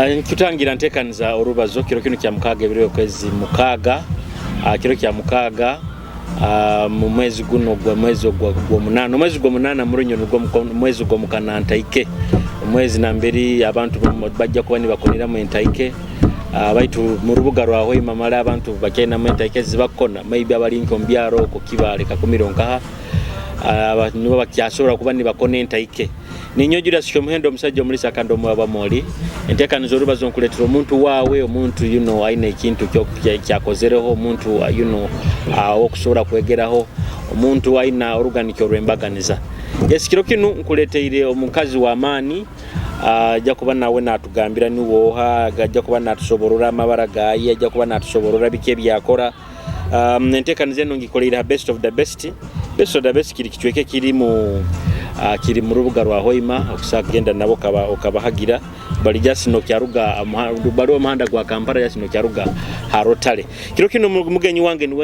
Kutangira ntekaniza orubazo kiro kino kya mukaaga ebiro kwezi mukaaga kiro kya mukaaga mu mwezi guno gwa mwezi gwa munana mwezi gwa munana murinyo gwa mwezi gwa mukana ntaike mwezi namberi abantu bajja kuba nibakonera mu ntaike baitu mu rubuga rwaho imamala abantu bakena mu ntaike zibakona maybe abalinko mbyaro ko kibale kakumironka abantu nibo bakyasora kuba nibakona ntaike ninyojira sho muhendo musajja muri sakando mu abamoli entekanizo rubazo nkuletera omuntu waawe omuntu aina ikintu kyakozereho omuntu okusora kwegeraho omuntu aina organic orwembaganiza kiro kino nkuleteire omukazi wa amani ajja kuba nawe natugambira niwoha ajja kuba natusoborora amabara gaye ajja kuba natusoborora bike byakora entekanizo eno ngikoleira best of the best kiri kichweke kiri mu rubuga rwa hoima okusagenda nabo okabahagira bali jasino kyaruga bali omahanda gwa Kampala jasino kyaruga harotale kiro kino mugenyi wange ni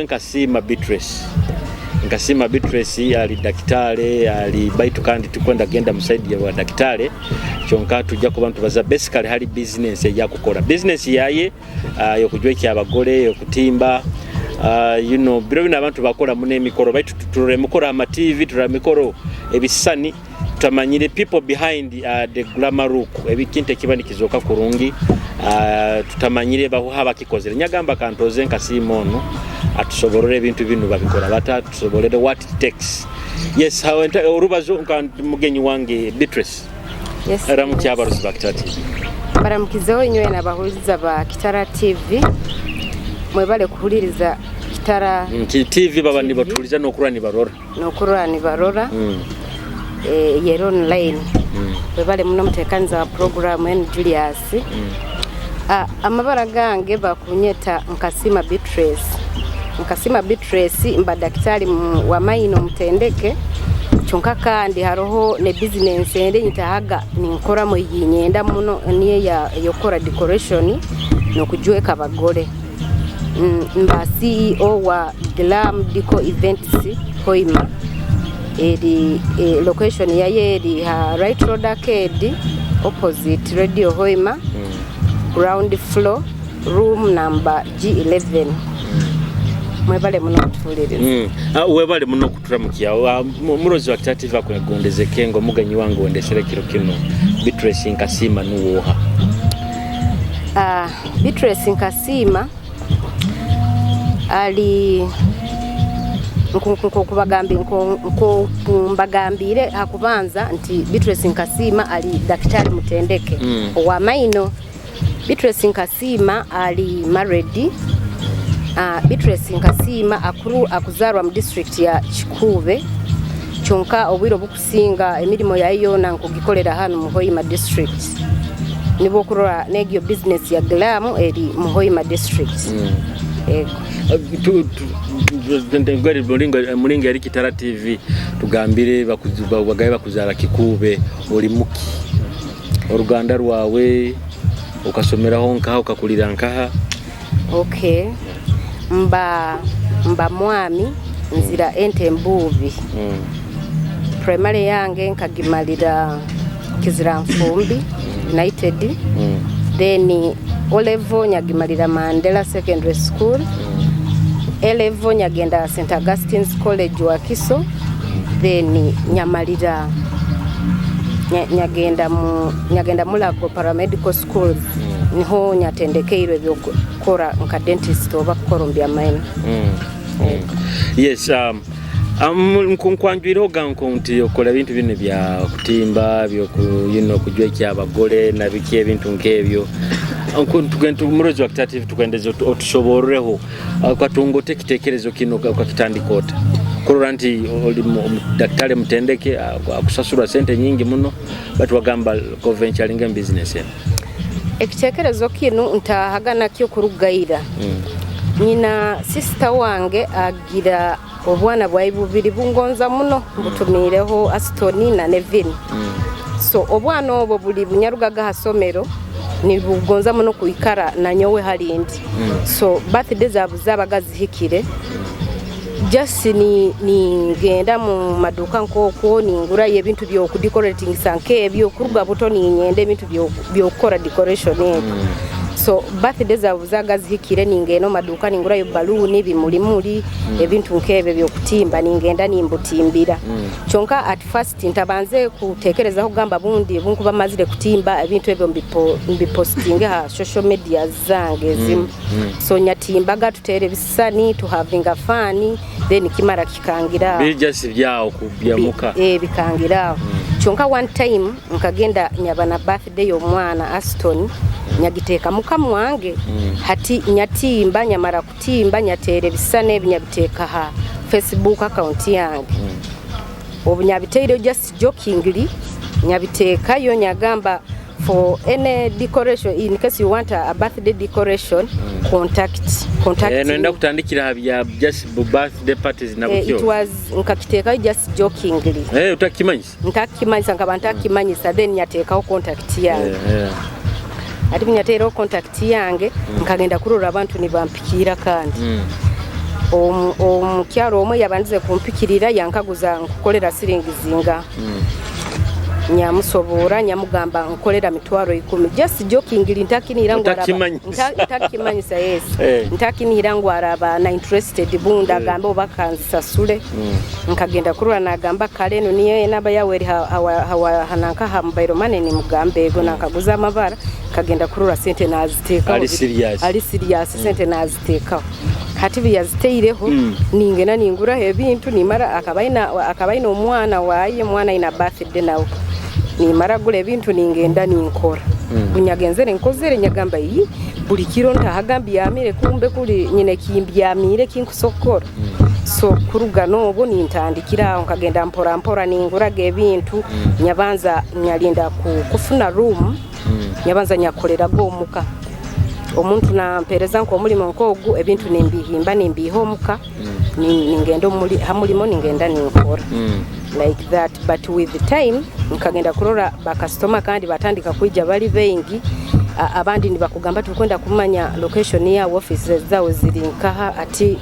Nkasima Beatrice ali daktari ali baitu kandi tukwenda genda musaidi ya daktari kyonka tujja ku bantu baza basically hali business ya kukola business yaye yokujwekya abagole yokutimba biro bina abantu bakola mune mikoro baitu turore mukora ama TV turore mikoro ebisani tutamanyire people behind the glamour look ebikinte kibani kizoka kurungi tutamanyire bahuha bakikozera nyagamba kantoze Nkasima ono atusoborore ebintu binu babikora batatu tusoborere what it takes yes how orubazo mugenyi wange Beatrice yes aramu kyabaruzi bakitati baramukizeho inywe nabahuliza ba Kitara TV mwebale kuhuliriza Kitara TV baba nibotuliza nokurwa ni barora yero online mwebale muno mutekaniza program en Julius amabara gange bakunyeta Nkasima Beatrice mba daktari wa maino mutendeke chonka kandi haroho ne business ende nyitahaga ninkora mu yinyenda muno niye yokora decoration no kujweka abagore mba CEO wa Glam Deco Events Hoima location ya yeri ha right road arcade opposite Radio Hoima ground floor room number G11 mwebale muno kutuliriza webale muno kuturamukiya murozi wa Kitara kwegondeze kengo muganyi wangu wendeshere kiro kino Beatrice Nkasima nuwoha Beatrice Nkasima ali mbagambire hakubanza nti Beatrice Nkasima ali daktari mutendeke wa maino Beatrice Nkasima ali married Beatrice Nkasima akuzarwa mu district ya Kikuube chonka obwiro bukusinga emirimo yayo nankugikolera hano mu Hoima district nibo kurora negyo business ya Glam eri mu Hoima district mulinga yari Kitara TV tugambire bagaye bakuzara Kikuube oli muki uruganda rwawe ukasomeraho nkaho ukakulira nkaha okay mba mwami nzira ente mbuvi primary yange nkagimalira Kizira Nfumbi United then O-level nyagimalira Mandela Secondary School A-level nyagenda St. Augustine's College wa Kiso then nyamalira nyagenda Mulago Paramedical School niho nyatendekeirwe byokora nka dentist oba korombya mine yes nkwanjwiro gankonti yokola bintu bine bya kutimba byo kujwekya abagole na biki ebintu nkebyo tugenda murozi wa Kitara TV tukwendeze otusoboreho kwatungo tekitekerezo kino kwa kitandikota kurora nti daktari mutendeke akusasura sente nyingi muno batu wagamba conventuring business ekitekerezo kino ntahagana kyo kurugaira nyina sister wange agira obwana bwayi bubiri bungonza muno butumireho Astoni na Nevin so obwana obo buli bunyarugaga hasomero ni bugonza muno kuikara na nyowe halindi so birthday zabuza bagazihikire just ni ngenda mu maduka nkoko ningura ebintu byo ku decorating sanke ebyo kuruga buto ni nyende ebintu byo kukora decoration so birthday zavuzaga zihikire ningeno maduka ningura yo balloon bimulimuli ebintu nkebe byo kutimba ningenda nimbutimbira chonka at first ntabanze kutekereza ho gamba bundi bunkuba mazire kutimba ebintu ebyo mbiposting ha social media zange zim so nyatimbaga tutere bisani to having a fun then kimara kikangira just byao kubyamuka bikangira chonka one time nkagenda nyabana birthday yo mwana Aston nyagiteka mukamu wange hati nyatimba nyamara kutimba nyatere bisane binyabiteka ha Facebook account yange obunyabiteire just jokingly nyabiteka yo nyagamba for any decoration in case you want a birthday decoration contact nenda kutandikira bya just birthday parties na bukyo it was nkakiteka just jokingly utakimanyisa nkaba ntakimanyisa then nyateka contact yange ati binyatero contact yange nkagenda kurura abantu nibampikira kandi omukyaro omwe yabandize kumpikirira yankaguza nkukolera siringi zinga nyamusobora nyamugamba nkolera mitwaro 10 just jokingly ntakinira ngwaraba ntakimanyisa yes ntakinira ngwaraba na interested bunda gamba obakanzisasule nkagenda kurura nagamba kaleno niye naba yaweri hananka hambairo manene mugambe ego nakaguza amabara kagenda kurura sente naziteka ali serious sente naziteka hati byaziteireho ningena ningura ebintu nimara akabaina omwana waye mwana ina birthday nawo nimara gule ebintu ningenda ninkora bunyagenzere nkozere nyagamba yi buli kiro ntahagambi yamire kumbe kuli nyine kimbyamire kinkusokora so kuruga nobo nintandikira nkagenda mpora ningura gebintu nyabanza nyalinda kufuna room nyabanza nyakolera gomuka omuntu na mpereza nko mulimo nkogu ebintu nimbihimba nimbihomuka ningendo muri hamulimo ningenda ninkora like that but with the time nkagenda kurora ba customer kandi batandika kuija bali bengi abandi nibakugamba tukwenda kumanya location ya office zawo zirinkaha ati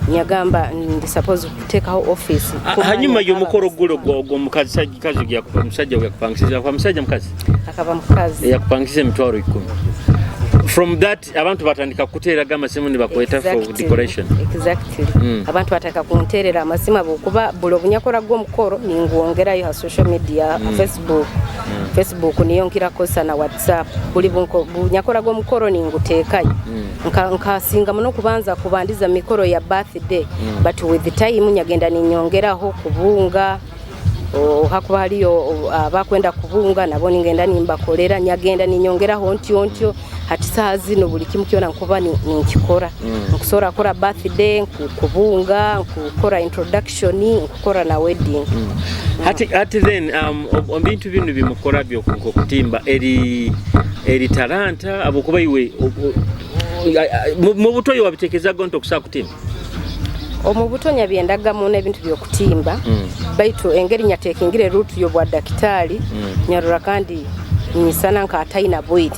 nyagamba ndi suppose kuteka ho office hanyuma yo mukoro gulo gwo mukazi kazi gya kumusajja gya kupangisiza kwa musajja mukazi akaba mukazi ya kupangisiza mitwaro 10 from that abantu batandika kuteera gama simu ni bakweta for decoration exactly abantu bataka kunterera amasima bokuba bulo bunyakora gwo mukoro ningwongera yo social media Facebook niyo nkira kosa na WhatsApp buli bunyakora gwo mukoro ningutekayo nkasinga muno kubanza kubandiza mikoro ya birthday but with the time nyagenda ninyongeraho kubunga hakuba haliyo abakwenda kubunga nabo ningenda nimbakolera nyagenda ninyongeraho ontyo hati saa zino buli kimu kiona nkuba ninkikora nkusora kora birthday kubunga nkukora introduction nkukora na wedding hati then ombintu binu bimukora byo kutimba eri talanta abokuba iwe mu butoyi wabitekeza gonto kusa kutimba omubutonya byendaga mu nebintu byo kutimba baitu engeri nyatekingire route yo bwa daktari nyarura kandi nisana nka ataina void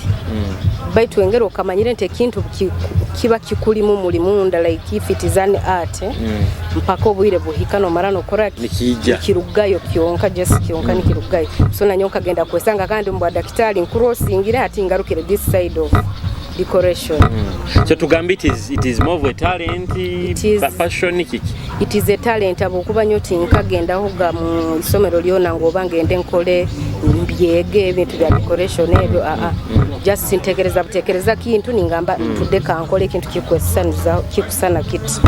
baitu engeri okamanyire nte kintu kiba kikuli mu mulimunda like if it is an art mpaka obwire buhikano marano kora kirugayo kyonka just kyonka nikirugayo so nanyonka genda kwesanga kandi mbwa daktari nkurosingira ati ngarukire this side of decoration so tugambi it is more of a talent passion it is a talent abokuba nyoti nkagenda hoga mu isomero lyona ngoba ngende nkole mbyege ebintu bya decoration ebyo just butekereza kintu ningamba tudeka nkole kintu kikusana kiti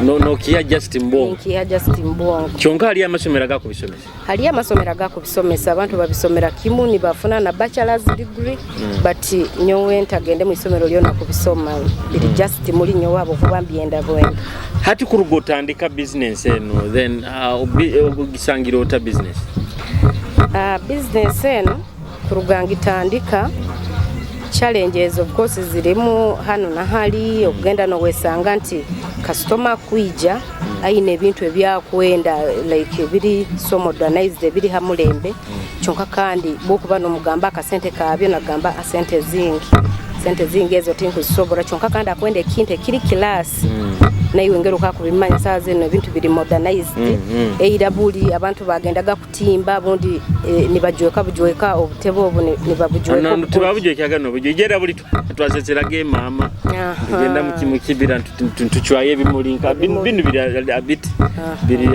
no kiya just mbongo kyonka ali amasomero gako bisomesa abantu babisomera kimu ni bafuna na bachelor's degree but nyowe ntagende mu isomero lyona kubisoma biri just muri nyo wabo kuba mbyenda bwenda hati kurugotandika business eno then ogisangiro ota business business eno kurugangitandika challenges of course zirimu hano na hali okugenda no wesanga nti customer kuija aine ebintu ebyakwenda like biri so modernized biri hamulembe chonka kandi bokuba no mugamba akasente kabyo nagamba sente zingi ezo tinku sobora chonka kandi akwende kinte kiri class nayo ngero kakubimanya saze no bintu biri modernized eirabuli abantu bagendaga kutimba abundi nibajweka bujweka obutebe obu nibabujweka no tubabujweka gano bujegera buli twazezerage mama bigenda mu kibira ntuchwaye bimulinka binu biri abit biri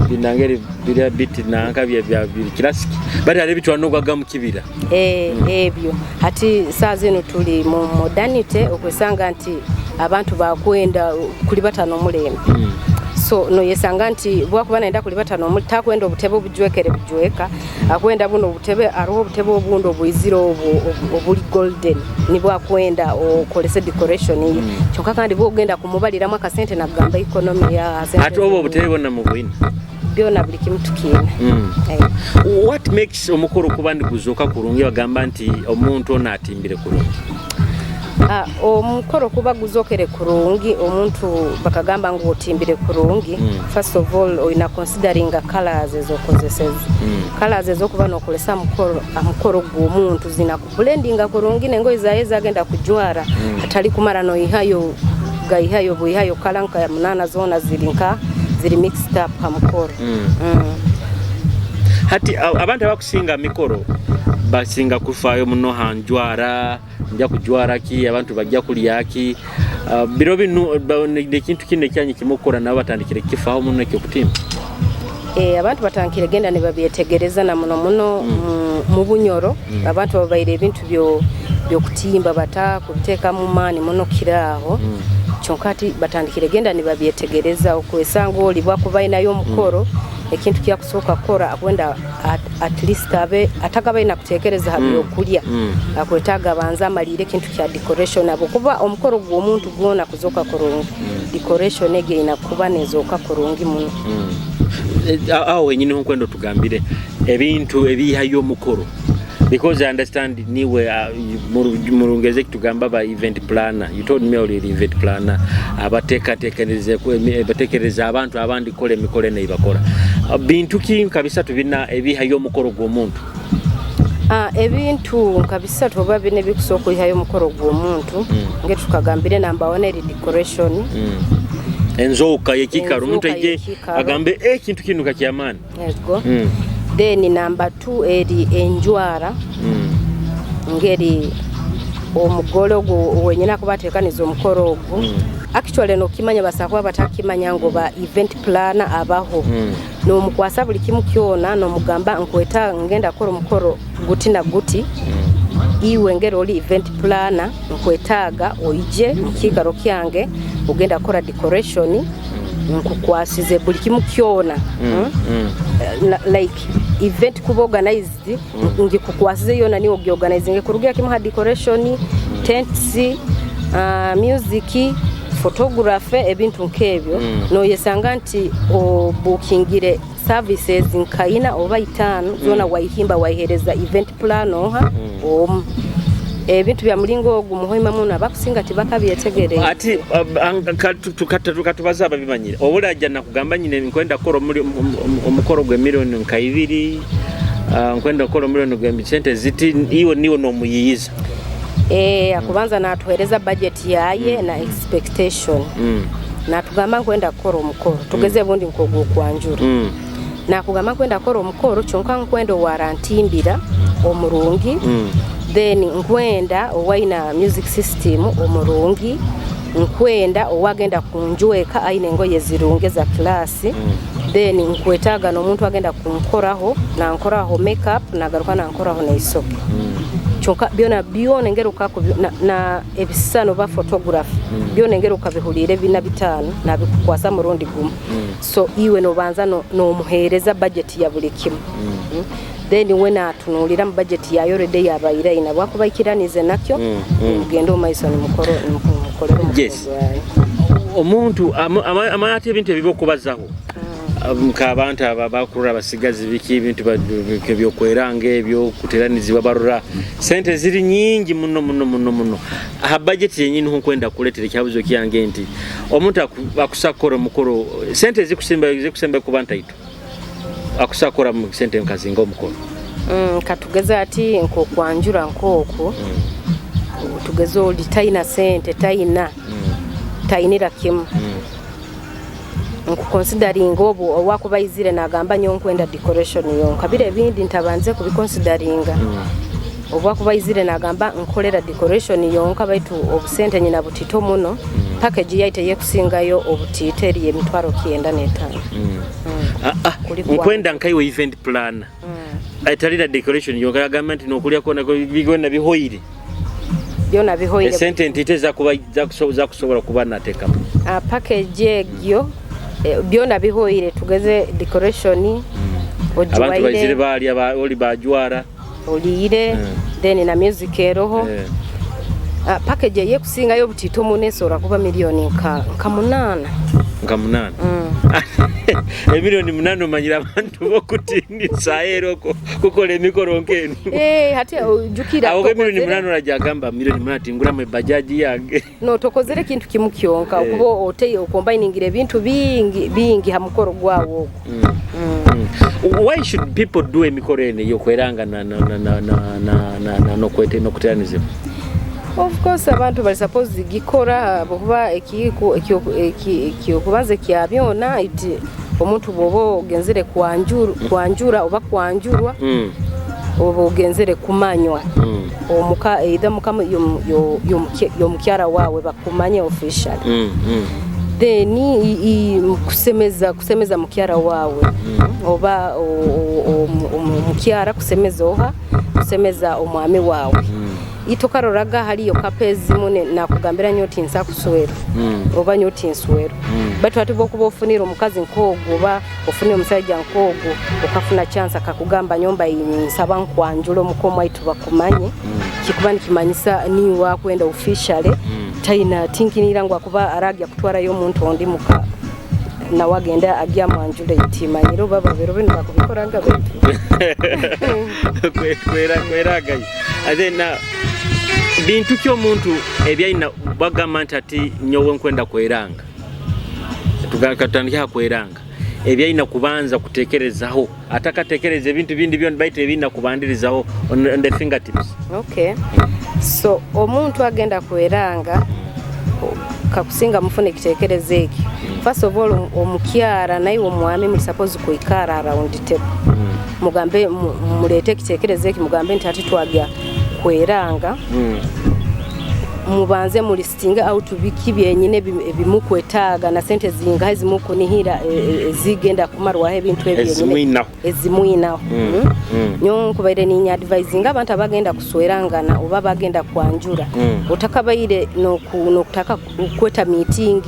binangere biri abit nanka bya classic bari ari bitwanogwaga mu kibira ebyo ati saze no tuli mu modernity okwesanga nti abantu bakwenda kuli batano mulembe so no yesanga nti bwakuba naenda kuli batano mulita kwenda obutebe obujwekere bujweka akwenda buno obutebe aroho obutebe obundo obuyiziro obuli golden ni bwakwenda okolese decoration iyi kyokka kandi bwogenda kumubaliramu akasente nagamba economy ya ati obo obutebe bonna mu bwina byona buli kimu tukina what makes omukoro kuba ndi kuzoka kurungi bagamba nti omuntu ono atimbire kurungi omukoro kuba guzokere kurungi omuntu bakagamba ngo otimbire kurungi first of all oina considering colors ezokozeseza colors ezokuba nokolesa mukoro gw'omuntu zina kublendinga kurungi nengo izayeza agenda kujwara atali kumara no ihayo gaihayo buihayo kalanka ya munana zona ziri mixed up hamukoro hati abantu abakusinga mikoro basinga kufayo muno hanjwara njya kujwara ki abantu bajja kuliyaki biro binu nekintu kine cyanye kimukora nabo batandikire kifaho muno cyo kutima abantu batankire genda ne babyetegereza na muno mu bunyoro abantu babaire ebintu byo kutimba bata kuteka mu mani muno kiraho chonkati batandikire genda ne babyetegereza okwesanga oli bwakuba inayo mukoro ekintu kya kusoka kora akwenda at least atakabaye nakutekereza habyo kulya akwetaga banza amalire kintu kya decoration abo kuba omukoro gw'omuntu gwona kuzoka kurungi decoration ege inakuba nezoka kurungi muno aho nyine nkwendo tugambire ebintu ebihayo mukoro because I understand niwe murungeze kitugamba ba event planner you told me already event planner abatekereza abantu abandi kole mikole ne ibakora bintu ki kabisa tubina ebihayo mukoro gw'omuntu ebintu kabisa toba bine bikusoko ihayo mukoro gw'omuntu nge tukagambire namba 1 eri decoration enzoka yekikaro omuntu ije agambe ekintu kinuka kyamani yego then number 2 eri enjwara ngeri omugolo wenyina kubatekaniza omukoro ogwo actually no kimanya basakwa batakimanya ngo ba event planner abaho no mukwasa buli kimu kyona no mugamba nkweta ngenda kora omukoro guti na guti iwe ngero oli event planner nkwetaga oije mukigaro kyange ugenda kora decoration nkukwasize buli kimu kyona like event kuba organized ngikukwasize yona ni organizing kurugia kimu ha decoration tents music photography ebintu nkebyo no yesanga nti bookingire services nkaina oba itano zona wayihimba wayihereza event plan oha ebintu bya mulingo ogumuhoima muna bakusinga tibakabyetegere ati tukatubaza ababimanyira obulajja nakugamba nyine nkwenda koro muri omukoro gwe million nkaibiri nkwenda koro million gwe micente ziti iwo niwo no muyiyiza akubanza natuhereza budget yaye na expectation natugamba nkwenda koro omukoro tugeze bundi nkogwo kwanjura nakugamba nkwenda koro omukoro kyonka nkwenda warantimbira omurungi then nkwenda owaina music system omurungi nkwenda owagenda kunjweka aine ngoye zirunge za klasi then nkwetaga no muntu agenda kunkoraho na nkoraho makeup na garuka na nkoraho na isoke chonka byona ngero kako na ebisano ba photography byona ngero kabihulire bina bitano na bikukwasa murundi gumu so iwe no banza no muhereza budget ya buli kimu then wena tunulira mu budget ya yorede yabayira ina bwakubakiranize nakyo ugendo maiso ni mukoro yes omuntu amati ebintu ebibokubazaho mukabanta abakura basigazi biki ibintu byokweranga ebyo kuteranizibwa barura sente ziri nyingi muno ha budget yenyine nkwenda kuletera kyabuzo kyange nti omuntu akusakora mukoro sente zikusemba kubanta ito akusakora mu sente nkazinga omukoro katugeza ati nko kwanjura nkoko tugeze oli taina sente taina tayinira kimu nkuconsidering obwo owakubayizire nagamba nyo nkwenda decoration yonka bire ebindi ntabanze kubiconsideringa obwakubayizire nagamba nkolera decoration yonka baitu obusente nyina butito muno package yaite yekusingayo obutite eri emitwaro 95 nkwenda nkaiwe event plan aitalira decoration yonka government nokulya kona bigwena bihoire byona bihoire sente ntite za kusobora kuba nateka package egyo byona bihoire tugeze decoration abantu bayizire bali oli bajwara olire then na music eroho package ye kusinga yo butito munesora kuba milioni nka munana emilioni munana manyira abantu bokutindisa eroko kukola emikoro nkenu hati ujukira awo emilioni munana rajagamba milioni munana tingura mu bajaji yange no tokozere kintu kimukyonka kubo oteye okombiningira ebintu bingi hamukoro gwawo why should people do emikoro ene yokweranga no kwete no kutanizim of course abantu bali suppose gikora bokuba ekikubanze kyabyona iti omuntu bobo genzere kwanjura oba kwanjurwa obo genzere kumanywa omuka either mukama yo mukyara wawe bakumanye official then kusemeza mukyara wawe oba mukyara kusemeza omwami wawe itokaroraga haliyo kapezi mune nakugambira nyoti nsa kuswero oba nyoti nswero batu atibo kubofunira omukazi nkogo oba ofunira omusajja nkogo okafuna chance akakugamba nyomba nsaba nkwanjulo mukomwa ituba kumanye kikubani kimanyisa ni wakwenda officially taina tinkinira ngo akuba aragya kutwara yo muntu ondi muka na wagenda agya mwanjule itima nyiro baba bero bino bakubikoranga betu kweraga adena bintu kyo muntu ebyaina bagamanta ati nyowe nkwenda kweranga tugakatandika kweranga ebyaina kubanza kutekerezaho atakatekereza ebintu bindi byo baite ebina kubandirizaho on the fingertips. Okay, so omuntu agenda kweranga kakusinga mufune kitekerezeki first of all omukyara nayi omwami mu suppose kuikara around table mugambe mulete kitekerezeki mugambe ntati twagya kweranga mubanze mu listinga out biki byenyine bimukwetaga na sente zinga zimuko nihira zigenda kumarwa ebintu ebyenyine ezimwina nyo kubaire ni advising abantu abagenda kuswerangana oba bagenda kwanjura utakabaire no kutaka kweta meeting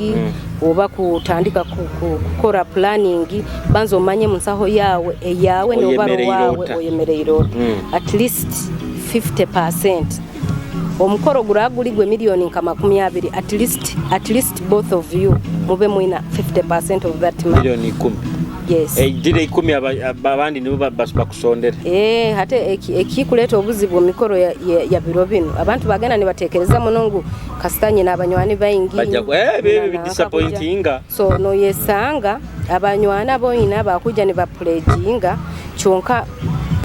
oba kutandika kukora planning banzo omanye munsaho yawe no baro wawe oyemereiro at least 50%. Omukoro guraguligwe milioni nka 20 at least both of you mube muina 50% of that money. Milioni 10. Yes. Dire 10 abandi nibo bakusondera. Hate ekikuleta obuzibu mikoro ya biro bino abantu bagana ne batekereza munongu kasitanye n'abanywani bayingi. Bajja disappointinga. So no yesanga abanywana boyina bakuja ne ba pledgeinga chonka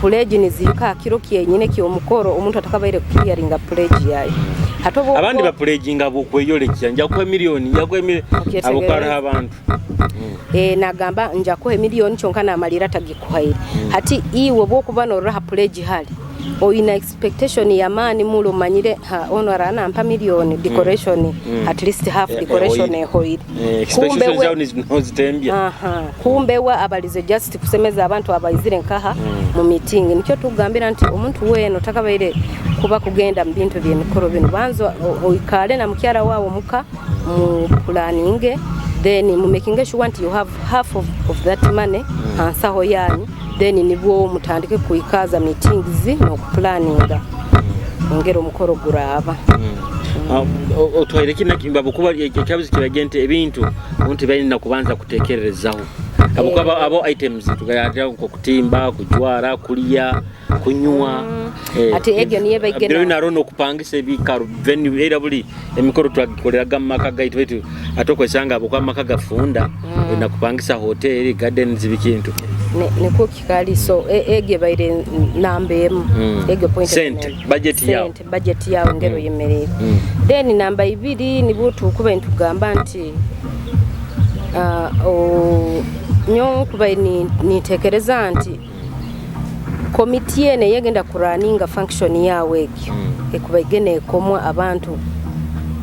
pledge nizika kiro kyenyine kyo mukoro omuntu atakabaire clearinga pledge yayi hatobo abandi ba pledgeinga bokweyole kyanja kwa milioni yakwe abokara abantu nagamba nja kwa milioni chonka na malira tagikwaire hati iwe bokuba no raha pledge hali o ina expectation ya mani mulo manyire onora na ampa milioni decoration at least half decoration hoid expectations zao nozitembya kumbe wa abalize just kusemeza abantu abayizire nkaha mu meeting nicyo tugambira nti omuntu weno takabaire kuba kugenda mbintu bye mikoro bino banzo oikale na mukyara wawo muka mu planning then mu making sure you have half of that money ansaho yanyu then nibwo mutandike kuikaza meetings no planninga ngero mukoro guraba otwaire kina kimbabo kuba ekyabuzi kibagente ebintu omuntu balina kubanza kutekererezaho abo items tugayatira ko kutimba kujwara kuliya kunywa ati egyo niye bagena bino narono kupangisa ebikaru venue era buli emikoro twagikoleraga maka gaitu wetu atokwesanga abo kwa maka gafunda na kupangisa hotel gardens bikintu neko kikali so ege baire nambe ege point cent budget yao ngero yemerere then namba 2 nibo tukuba ntugamba nti nyo kuba ni tekereza nti komiti ene yegenda kuraninga function yawe ekyo ekuba igene komwa abantu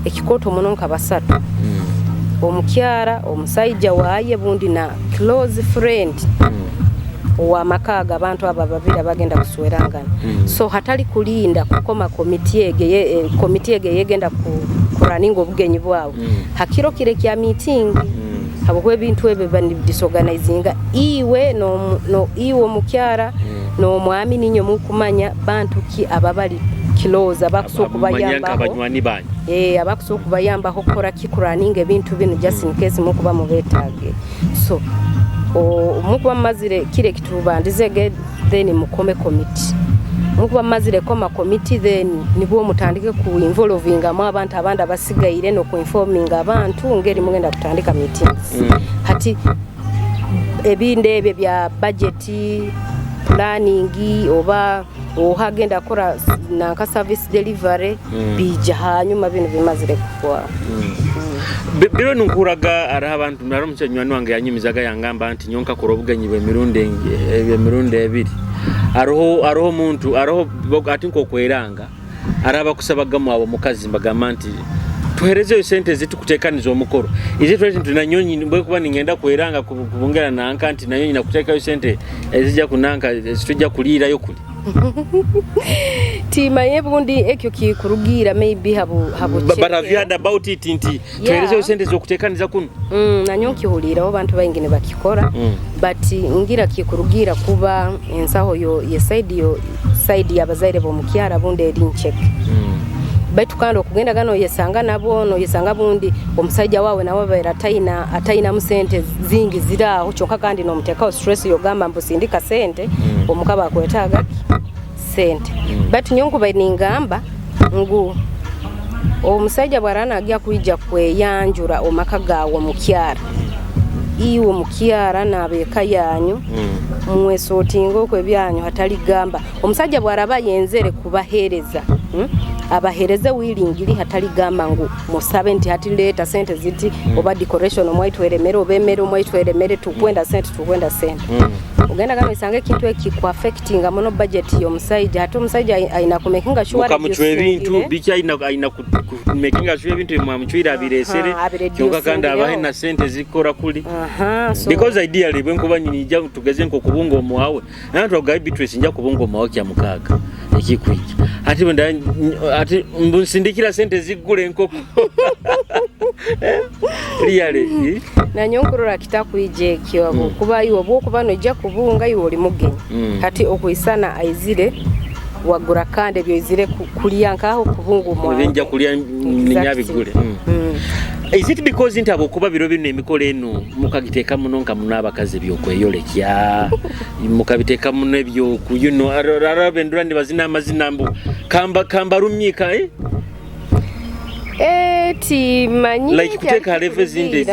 ekikoto munonka basatu omukyara omusajja waaye bundi na close friend wa makaga abantu aba babiri abagenda kuswerangana so hatali kulinda kukoma komiti ege yegenda kuraninga obugenyi bwawe hakiro kire kya meeting habwe bintu ebe bani disorganizinga iwe no iwe mukyara no mwami ninyo mukumanya bantu ki ababali kiloza bakusokubayamba abanywani banyu abakusokubayamba hokora kikuraninga ebintu bino just in case mukuba mubetage so mukuba mazire kire kitubandizege then mukome committee mukuba mazire koma committee then nibo mutandike ku involvinga mu abantu abandi abasigaire no ku informing abantu ngeri mugenda kutandika meetings hati ebinde ebye bya budget planning oba ohagenda kora nanka service delivery bija hanyuma bino bimazire kukwa biro nkuraga ari abantu naro mucyanywani wange yanyimizaga yangamba nti nyonka kurobuganyi bemirunde ebiri aroho muntu aroho ati nko kweranga araba kusabagamo abo mukazi mbagamba nti tuhereze sente zitu kutekaniza omukoro izi twese tunanyonyi mbwe kuba ningenda kweranga kubungera nanka nti nanyonyi nakuteka sente ezija kunanka zitujja kulira yo kuli tima yebundi ekyo kikurugira maybe habu but have you heard about it inti tuhereze sente zokutekaniza kuno nanyonki hulira abantu bayingine bakikora but ngira kikurugira kuba ensaho yo side yabazaire bo mukyara bunde erincheck baitu kando kugenda gano yesanga nabo no yesanga bundi omusajja wawe nawe baira ataina musente zingi ziraho kyokka kandi no muteka stress yogamba mbusindika sente omukaba akwetaga sente baitu nyonku bayiningamba ngu omusajja bwarana agya kuija kweyanjura omakaga wa mukyara iwo mukyara nabeka yanyu mwesotingo kwebyanyu hatali gamba omusajja bwaraba yenzere kubahereza abahereze wilingiri hatali gamba ngu musabe nti hati leta sente ziti oba decoration omwaitweremere obemere omwaitweremere tukwenda sente ugenda gano isange kintu ekiku affecting amono budget yo musajja hati omusajja aina kumekinga sure mukamutwe bintu bicha aina kumekinga sure bintu mwamuchwira abiresere kyonka kandi abahe na sente zikora kuli so because ideally bwe nkuba nyini jja tugeze nko kubunga omwawe nanto ogayi bitwese njja kubunga omwawe kya mukaga ekikwija ati mbusindikira sente zigule nkoko really na nyonkurura kitakwije kyo kuba iwo bokuba no jja kubunga iwo oli mugenyi kati okuisana aizire wagura kande byo izire kuliyankaho kubunga omwawe binja kulya ninyabigule is it because intabo kuba biro bino emikolo eno mukagiteka munonka munabakaze byokweyolekya mukabiteka munebyo ku arabendura ndi bazina amazina mbu kamba rumyika ti manyi like kuteka level zinde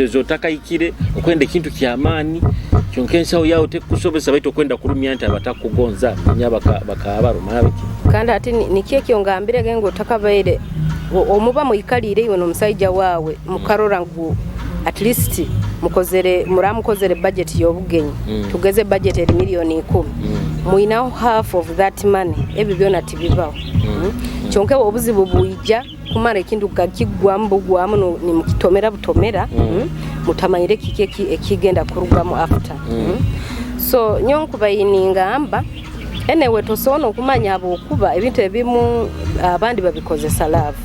zotaka ikire okwenda kintu kyamani kyonkensa yawo tekusobesa baito kwenda kurumya nti abatakugonza nyabaka bakabaruma abiki kandi ati nikiye kyongambire gengo takabaire omuba muyikalire iwe no musajja wawe mukarora ngu at least muramukozere budget yobugenyi tugeze budget eri milioni 10 muinaho half of that money ebibyona tibibaho kyonke obuzibu buyija kumara ekintu kakigwambo ni mukitomera butomera mutamanyire kiki ekigenda kurugamo after so nyonku bayininga amba enewe tosono kumanya abokuba ebintu ebimu abandi babikozesa love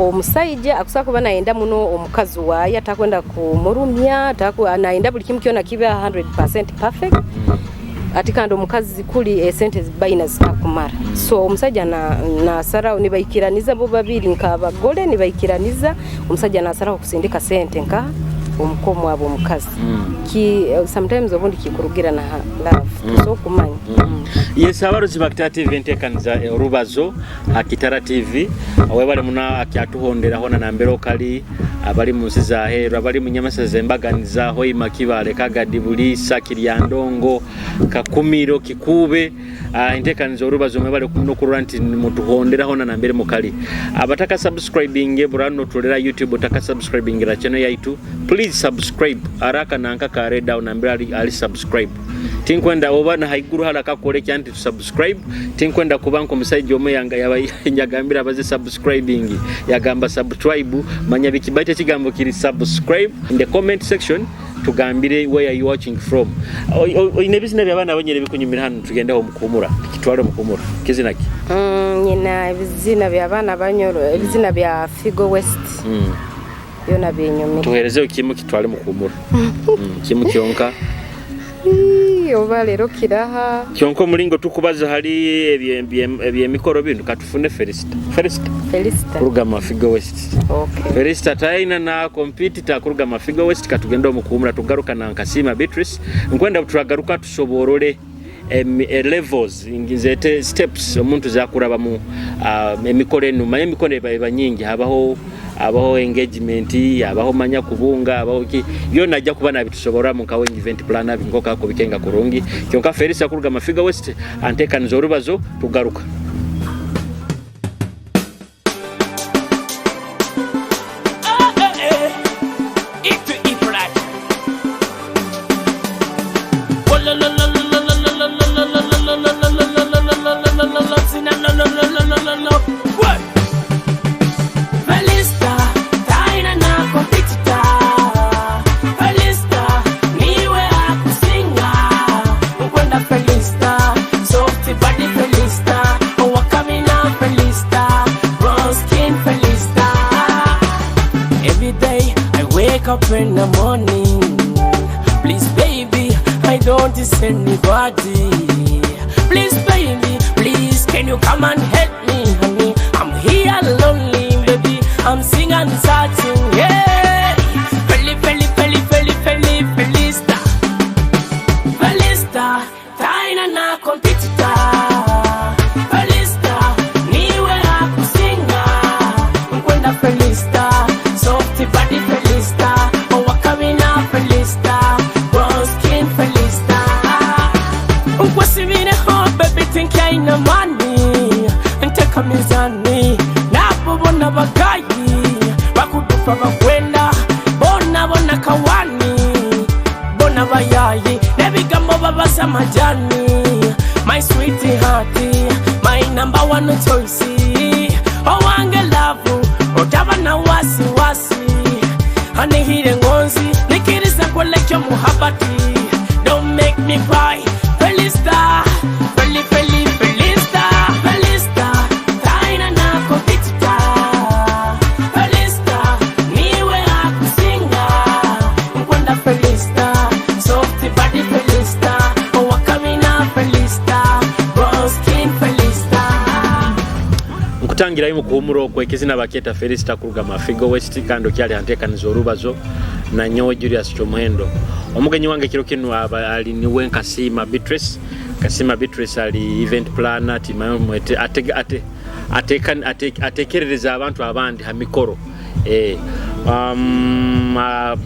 omusajja akusakuba naenda muno omukazi waye atakwenda kumurumya anaenda buli kimu kyona kibe 100% perfect atikando omukazi kuli esente zibaina zitakumara so omusajja na sarao nibaikiraniza bo babiri nkabagole nibaikiraniza omusajja na sarao kusindika sente nka omukomo abo mukazi ki sometimes obundi kikurugira na love so kumanya yes abarozi bakita TV ntekanza orubazo Kitara TV webale muna akyatuhondera hona nambero kali abali munsiza hero abali munyamasa zembaganiza hoyi makibale kagadi bulisa kiryandongo kakumiro kikube ntekanza orubazo mwebale kuno kuranti mutuhondera hona nambere mukali abataka subscribing burano tulera YouTube taka subscribing la channel yaitu please subscribe araka nanka ka red down nambere ali subscribe tinkwenda obana haiguru halaka kole kyanti to subscribe tinkwenda kubanko musaiji omwe yanga yabanyagambira baze subscribing yagamba subscribe manya bikibate kigambo kiri subscribe in the comment section tugambire where are you watching from inebizina byabana abanyere bikunyumira hano tugenda ho mukumura kitwale mukumura kizinaki nyina bizina byabana banyoro bizina bya Figo West yona binyumira tuhereze kimu kitwale mukumura kimu kyonka obalero kiraha kyonko mulingo tukubaza hali ebye mikoro bintu katufune Felista kurugama Figo West okay Felista taina na competitor kurugama Figo West katugenda mukumura tugaruka na Nkasima Beatrice nkwenda turagaruka tusoborole levels ingizete steps omuntu zakuraba mu emikoro enuma emikoro eba nyingi abaho engagement abaho manya kubunga abaho ki yo najja kubana bitusobora mu kawe event planner bingoka ko bikenga kurungi kyonka Felisa kurugama Figo West anteka nzorubazo tugaruka up in the morning, please baby, I don't miss anybody. Please baby, please can you come and help me, honey? I'm here lonely, baby, I'm singing and searching, yeah. Felista, Felista, taina na competitor. Felista, niwe akusinga, mkwenda Felista, soft body Felista. Mizani napobona bagayi bakudufa bakwenda bona kawani bona bayayi nebigambo babaza majani my sweetheart my number one choice owange love otaba na wasi anihire ngonzi nikiriza kwelekyo muhabati don't make me cry Felista tangira yimu kuumuro kwekizina baketa Felista kurugama Figo West kando kyali anteka nizorubazo na nyo Julius Chomwendo omugenyi wange kiro kinu ali niwe Nkasima Beatrice ali event planner timamu atekerereza abantu abandi ha mikoro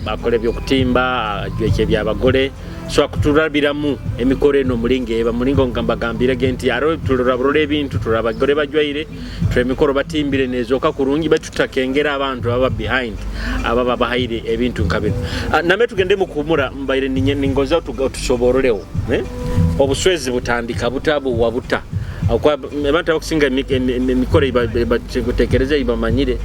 akole byokutimba ajweke byabagole so akuturabiramu emikoro eno mulinge eba mulingo ngambagambira genti aro turabirole ebintu turabagore bajwaire emikoro batimbire nezoka kurungi batutakengera abantu aba behind aba bahaire ebintu nkabino name tugende mukumura mbaire ningoza tusoborolewo obuswezi butandika butabu wabuta akwa abantu abakusinga emikoro ibatekereza ibamanyire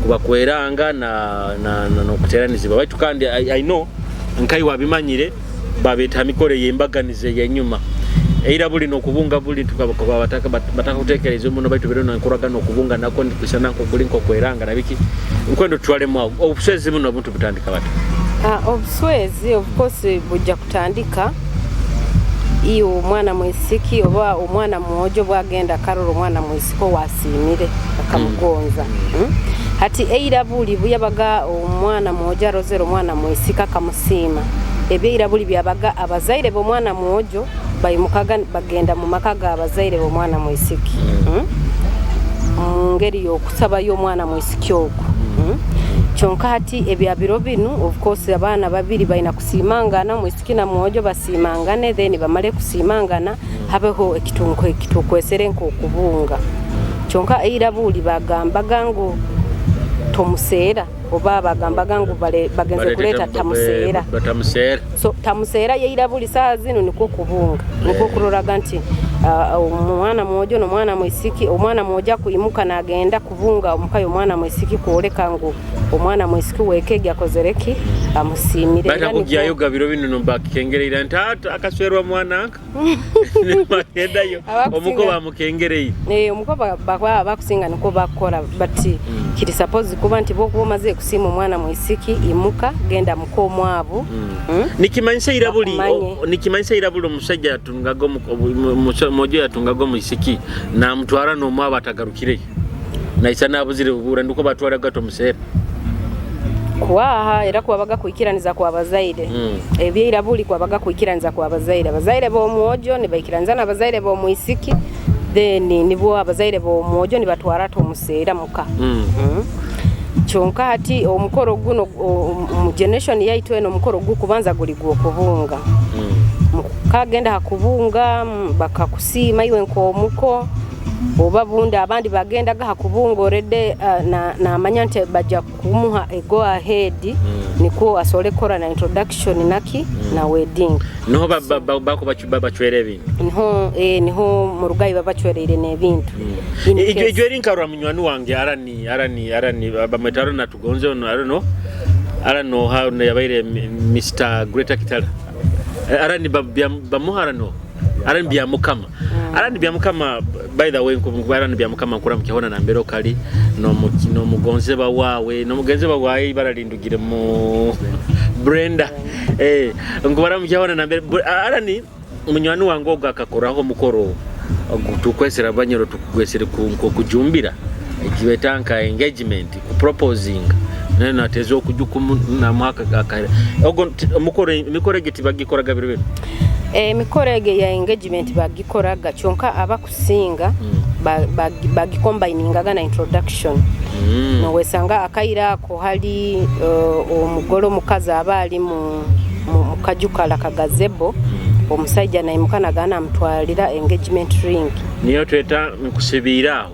kubakweranga na nokuteraniziba baitu kandi I know nkai wabimanyire babeta mikore yembaganize yenyuma eira buli nokubunga buli tukaba bataka kutekereza muno baitu bero nankuraga nokubunga nako ndikushana nko buli nko kweranga nabiki nkwendo twale mwa obuswezi muno abantu butandika bata obuswezi of course bujja kutandika iyo mwana mwisiki oba omwana mwojo bwagenda karoro mwana mwisiko wasimire akamugonza hati eirabuli buyabaga omwana mwojo arozera omwana mwisika kamusima ebyirabuli byabaga abazaire bomwana mwojo bayimukaga bagenda mu makaga abazaire bomwana mwisiki ngeri yokusaba yo mwana mwisiki ogwo chonka hati ebyabiro binu of course abana babiri baina kusimangana mwisiki na mwojo basimangane then bamale kusimangana habeho ekitukwesere nko kubunga chonka eirabuli bagambaga ngo tomusera oba bagambaga ngo bagenze kuleta tamusera so tamusera yeirabuli saa zino niko kubunga niko kuroraga nti omwana mwojo no mwana mwisiki omwana mwoja kuimuka na agenda kubunga omukayo mwana mwisiki kuoleka ngo omwana mwisiki wekege akozereki amusimire bata kugiyayo gabiro bino no bakengerera ntata akaswerwa mwana anka makendayo omuko bamukengereye omuko bakusinga niko bakora bati kiri suppose kuba nti boko maze kusima omwana mwisiki imuka genda muko mwabu nikimanyisa irabuli omusajja yatungago mojo yatungago mwisiki na mutwara no mwaba atagarukire na isana abuzire bubura ndiko batwara gato musera kwaha era kwabaga kuikiraniza kwa bazaire ebyirabuli kwabaga kuikiraniza kwa bazaire abazaire bo mwojo ne baikiraniza na bazaire bo mwisiki then nibo abazaire bo mwojo ne batwara to musera muka chonka hati omukoro guno mu generation yaitwe no mukoro gukubanza guli kubunga kagenda hakubunga bakakusima iwe nkomuko oba bunda abandi bagenda hakubunga already na amanyante baja kumuha go ahead niko asole kora na introduction naki na wedding no bako bachwere ebintu niho mu rugayi babachwerere nebintu ijwe rinkarwa munywani wange arani bametaro na tugonze ono arano how yabaire Mr Greater Kitara arani bamuharano arani byamukama arani byamukama by the way arani byamukama nkura mukihona na mbero kali no mugonze bawawe no mugenze bawawe bararindugire mu Brenda ngubara mukihona na mbero arani munywani wange ogakakoraho mukoro tukwesera banyero tukugwesere kujumbira ikiwetanka engagement ku proposing nena tezo kujukumu na mwaka akare ogo mikore giti bagikoraga biribiro mikorege ya engagement bagikoraga chonka abakusinga bagicombiningaga na introduction no wesanga akaira ko hali omugolo mukaza abali mu kajukala kagazebo omusajja na imukana gana mtwalira engagement ring niyo tweta nkusibiraho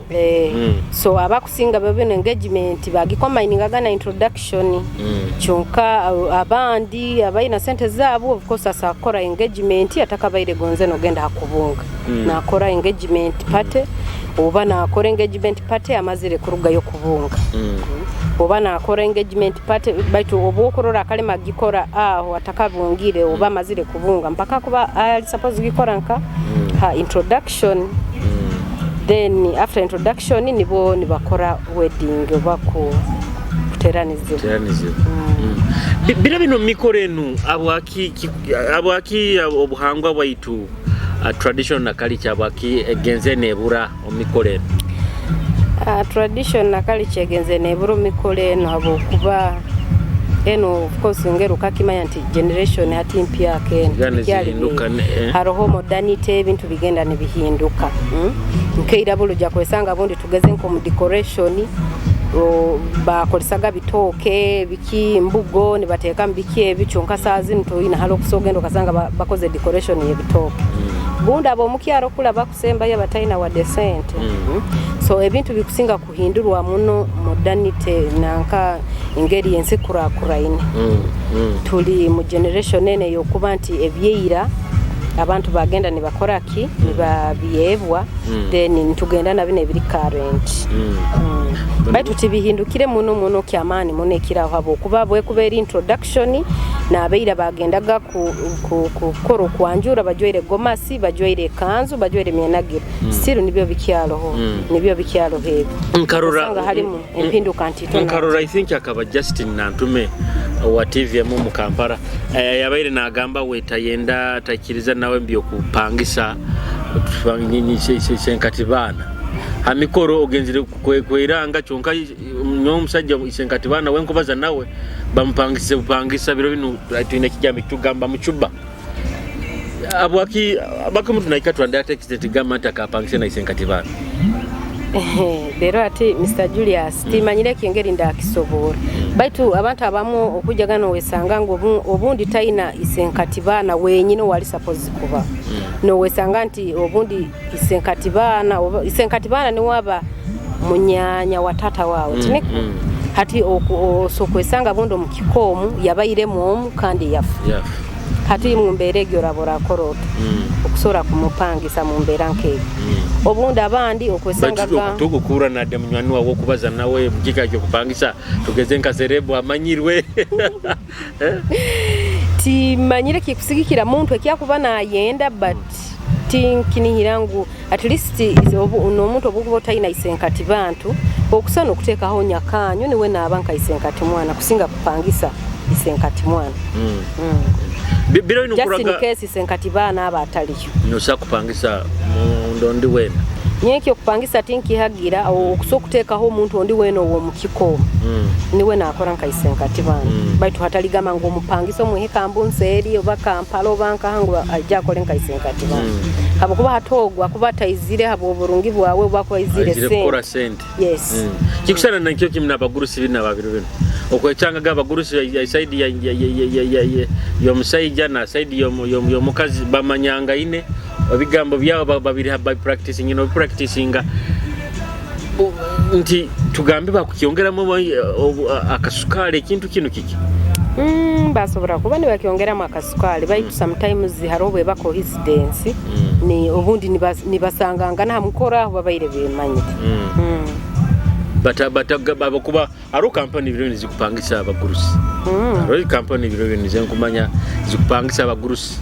so abakusinga babino engagement bagicombiningaga na introduction chonka abandi abaina sente zabo of course asakora engagement atakabaire gonze no genda hakubunga na akora engagement party oba na akora engagement party amazire kuruga yo kubunga oba na akora engagement party baitu obukorora kale magikora aho atakabungire oba amazire kubunga mpaka kuba ali suppose gikora nka introduction then after introduction nibo nibakora wedding oba ku kuteranize bila bino mikorenu abwaki obuhangwa bwaitu tradition na culture abwaki egenze nebura omikorenu tradition na culture egenze nebura omikorenu abo kuba eno of course ngero kakimanya nti generation hati mpya haroho modernity ebintu bigenda nibihinduka nkeirabulu ja kwesanga bondi tugeze nko mu decoration bakolisaga bitoke biki mbugo ni bateka mbiki ebichonka sazi ntoyina halo kusogendo kasanga bakoze decoration ye bitoke bunda abo mukyaro kula bakusemba ya bataina wa decent so ebintu bikusinga kuhindurwa muno modernity nanka ingeri yense kuraine tuli mu generation nene yokuba nti ebyeira abantu bagenda ni bakoraki ni babiyebwa then ntugenda na bine biri current baitu tibihindukire muno kyamani muno ekiraho abo kuba bwe kubera introduction na abeira bagendaga ku koro kwanjura bajwere gomasi bajwere kanzu bajwere myenagiro still nibyo bikyaloho nibyo bikyalo hebo nkarura halimu empinduka ntito nkarura I think akaba Justin Nantume wa TV mu Kampala yabaire nagamba wetayenda takiriza nawe mbyo kupangisa tufanginyi senkatibana amikoro ogenzire kwiranga cyonka nyo musajja isenkati bana wenko baza nawe bamupangisa biro bino tuyina kijambo tugamba muchuba abwaki bakomuntu naikatwa ndate accident government akapangisa na isenkati bana Bero ati Mr. Julius timanyire kingeri ndakisobora baitu abantu abamu okujagano wesanga ngo obundi taina isenkati bana wenyine wali suppose kuba no wesanga nti obundi isenkati bana ni waba munyanya watata wao tiniko hati sokwesanga bundo mukikomu yabayire mu kandi yafu hati mumbere gyorabora korota okusora kumupangisa mumbera nkeke obundi abandi okwesanga ga tugukura na demnywani wawo kubaza nawe mukika cyo kupangisa tugeze nkaserebo amanyirwe ti manyire kikusigikira muntu ekyakubana yenda but tinkini hirangu at least no muntu obukubota ina isenkati bantu okusana okutekaho nyakanyo niwe nabanka isenkati mwana kusinga kupangisa isenkati mwana biro inukuraga just in case isenkati bana abataliyo nosa kupangisa ndondi wena nyeki okupangisa tinki hagira okusokutekaho omuntu ondi weno wo mukiko niwe nakora nka isenkati bana baitu hataligama ngo mupangisa muheka mbunzeri obakampalo banka hangu ajja kole nka isenkati bana abo kuba hatogwa kuba tayizire abo burungi bwawe bwako izire sente yes kikusana na nkyo kimna bagurusi bina babiro bino okwechanga ga bagurusi ya side ya musaija na side yo mukazi bamanyanga ine obigambo byabo babiri by practicing practicing nti tugambe bakukiongeramo akasukale ikintu kino kiki basobora kuba ni bakiongeramo akasukale baitu sometimes harobwe bako incidents ni obundi ni basanganga na mukora babayire bemanye bata kuba aro company biro nizikupangisa abagurusi aro company biro nizenkumanya zikupangisa abagurusi